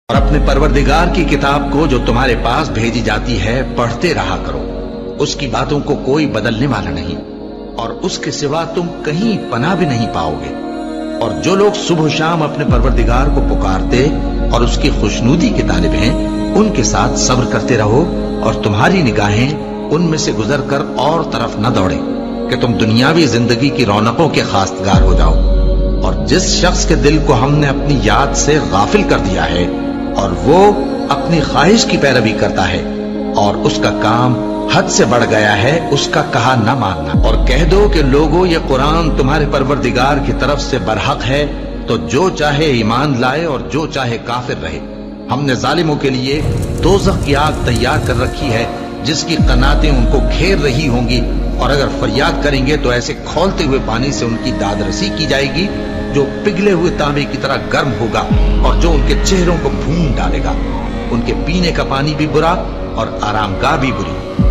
اور اپنے پروردگار کی کتاب کو جو تمہارے پاس بھیجی جاتی ہے پڑھتے رہا کرو، اس کی باتوں کو کوئی بدلنے والا نہیں، اور اس کے سوا تم کہیں پناہ بھی نہیں پاؤ گے۔ اور جو لوگ صبح و شام اپنے پروردگار کو پکارتے اور اس کی خوشنودی کے طالب ہیں، ان کے ساتھ صبر کرتے رہو، اور تمہاری نگاہیں ان میں سے گزر کر اور طرف نہ دوڑیں کہ تم دنیاوی زندگی کی رونقوں کے خواستگار ہو جاؤ۔ اور جس شخص کے دل کو ہم نے اپنی یاد سے غافل کر دیا ہے اور وہ اپنی خواہش کی پیروی کرتا ہے اور اس کا کام حد سے بڑھ گیا ہے، اس کا کہا نہ ماننا، اور کہہ دو کہ لوگوں یہ قرآن تمہارے پروردگار کی طرف سے برحق ہے، تو جو چاہے ایمان لائے اور جو چاہے کافر رہے۔ ہم نے ظالموں کے لیے دوزخ کی آگ تیار کر رکھی ہے جس کی قناتیں ان کو گھیر رہی ہوں گی، اور اگر فریاد کریں گے تو ایسے کھولتے ہوئے پانی سے ان کی داد رسی کی جائے گی جو پگھلے ہوئے تانبے کی طرح گرم ہوگا اور جو ان کے چہروں کو بھون ڈالے گا۔ ان کے پینے کا پانی بھی برا اور آرام گاہ بھی بری۔